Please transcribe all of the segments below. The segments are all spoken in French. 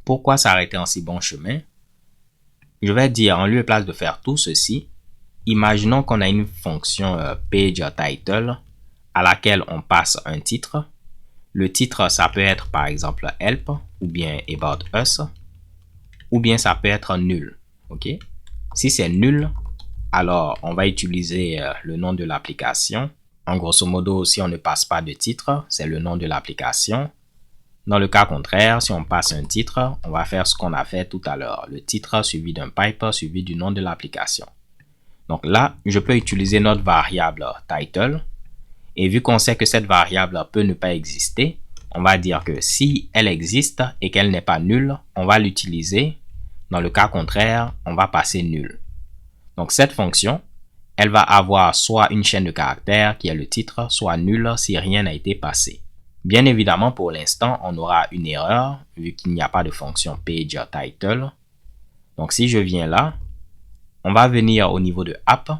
Pourquoi s'arrêter en si bon chemin? Je vais dire, en lieu et place de faire tout ceci, imaginons qu'on a une fonction pageTitle à laquelle on passe un titre. Le titre, ça peut être par exemple help ou bien about us ou bien ça peut être nul. Ok? Si c'est nul, alors on va utiliser le nom de l'application. En grosso modo, si on ne passe pas de titre, c'est le nom de l'application. Dans le cas contraire, si on passe un titre, on va faire ce qu'on a fait tout à l'heure. Le titre suivi d'un pipe suivi du nom de l'application. Donc là, je peux utiliser notre variable title. Et vu qu'on sait que cette variable peut ne pas exister, on va dire que si elle existe et qu'elle n'est pas nulle, on va l'utiliser. Dans le cas contraire, on va passer nul. Donc cette fonction, elle va avoir soit une chaîne de caractères qui est le titre, soit nulle si rien n'a été passé. Bien évidemment, pour l'instant, on aura une erreur vu qu'il n'y a pas de fonction pageTitle. Donc si je viens là, on va venir au niveau de app.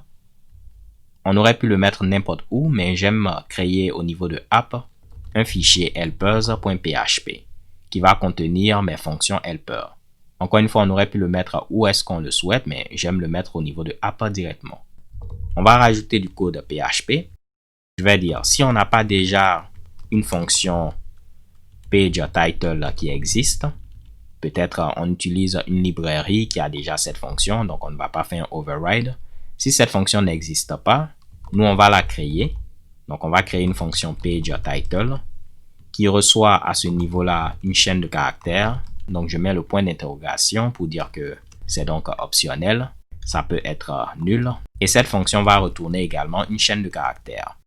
On aurait pu le mettre n'importe où, mais j'aime créer au niveau de app un fichier helpers.php qui va contenir mes fonctions helper. Encore une fois, on aurait pu le mettre où est-ce qu'on le souhaite, mais j'aime le mettre au niveau de app directement. On va rajouter du code PHP. Je vais dire, si on n'a pas déjà une fonction pageTitle qui existe, peut-être on utilise une librairie qui a déjà cette fonction, donc on ne va pas faire un override. Si cette fonction n'existe pas, nous on va la créer. Donc on va créer une fonction pageTitle qui reçoit à ce niveau-là une chaîne de caractères. Donc je mets le point d'interrogation pour dire que c'est donc optionnel. Ça peut être nul. Et cette fonction va retourner également une chaîne de caractères.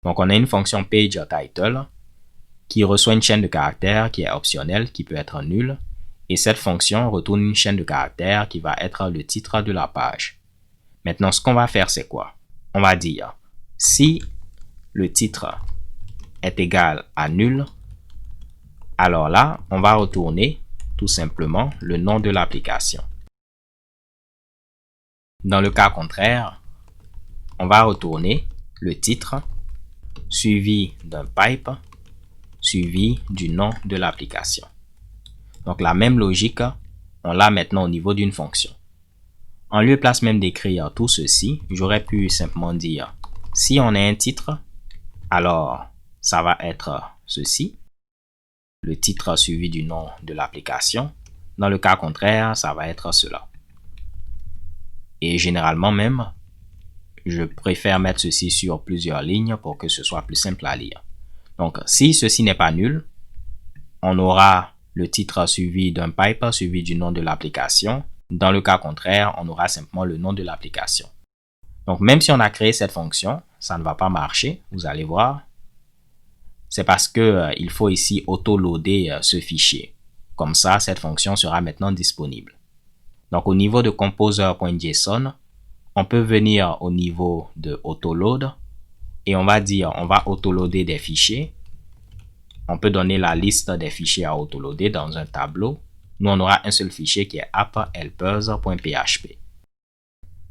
Donc on a une fonction pageTitle qui reçoit une chaîne de caractères qui est optionnelle, qui peut être nulle. Et cette fonction retourne une chaîne de caractères qui va être le titre de la page. Maintenant, ce qu'on va faire, c'est quoi? On va dire, si le titre est égal à nul, alors là, on va retourner tout simplement le nom de l'application. Dans le cas contraire, on va retourner le titre suivi d'un pipe suivi du nom de l'application. Donc la même logique, on l'a maintenant au niveau d'une fonction. En lieu et place même d'écrire tout ceci, j'aurais pu simplement dire, si on a un titre, alors ça va être ceci, le titre suivi du nom de l'application. Dans le cas contraire, ça va être cela. Et généralement même, je préfère mettre ceci sur plusieurs lignes pour que ce soit plus simple à lire. Donc, si ceci n'est pas nul, on aura le titre suivi d'un pipe suivi du nom de l'application. Dans le cas contraire, on aura simplement le nom de l'application. Donc, même si on a créé cette fonction, ça ne va pas marcher, vous allez voir. C'est parce que il faut ici auto-loader ce fichier. Comme ça, cette fonction sera maintenant disponible. Donc, au niveau de composer.json, on peut venir au niveau de autoload et on va dire, on va autoloader des fichiers. On peut donner la liste des fichiers à autoloader dans un tableau. Nous, on aura un seul fichier qui est app.helpers.php.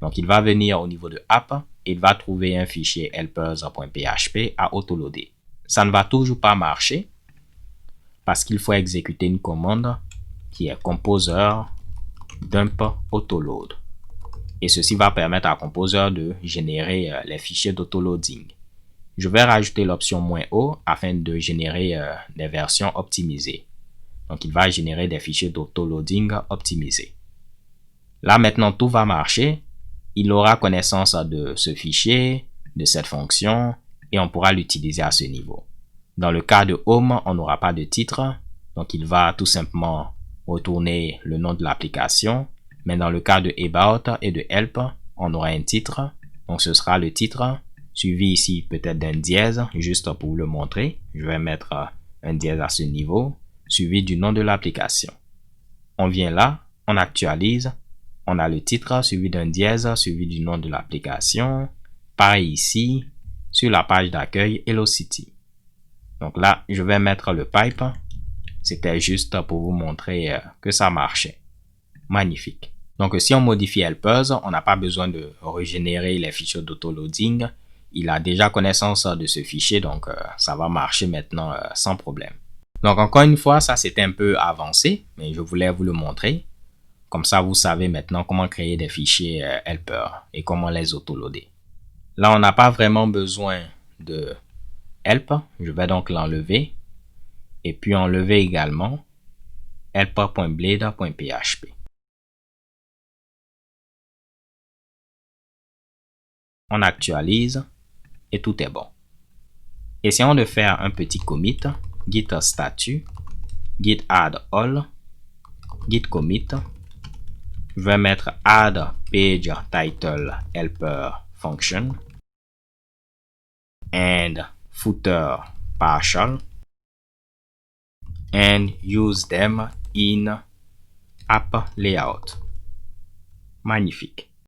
Donc, il va venir au niveau de app et il va trouver un fichier helpers.php à autoloader. Ça ne va toujours pas marcher parce qu'il faut exécuter une commande qui est composer dump autoload. Et ceci va permettre à Composer de générer les fichiers d'autoloading. Je vais rajouter l'option "-o" afin de générer des versions optimisées. Donc, il va générer des fichiers d'autoloading optimisés. Là, maintenant, tout va marcher. Il aura connaissance de ce fichier, de cette fonction, et on pourra l'utiliser à ce niveau. Dans le cas de Home, on n'aura pas de titre. Donc, il va tout simplement retourner le nom de l'application. Mais dans le cas de About et de Help, on aura un titre. Donc, ce sera le titre, suivi ici peut-être d'un dièse, juste pour vous le montrer. Je vais mettre un dièse à ce niveau, suivi du nom de l'application. On vient là, on actualise. On a le titre suivi d'un dièse, suivi du nom de l'application. Pareil ici, sur la page d'accueil Hello City. Donc là, je vais mettre le pipe. C'était juste pour vous montrer que ça marchait. Magnifique. Donc, si on modifie helpers, on n'a pas besoin de régénérer les fichiers d'autoloading. il a déjà connaissance de ce fichier, donc ça va marcher maintenant sans problème. Donc encore une fois, ça c'était un peu avancé, mais je voulais vous le montrer. Comme ça, vous savez maintenant comment créer des fichiers helper et comment les autoloader. Là, on n'a pas vraiment besoin de help. Je vais donc l'enlever. Et puis enlever également helper.blade.php. On actualise et tout est bon. Essayons de faire un petit commit. Git statut, git add all, git commit. Je vais mettre add page title helper function and footer partial and use them in app layout. Magnifique.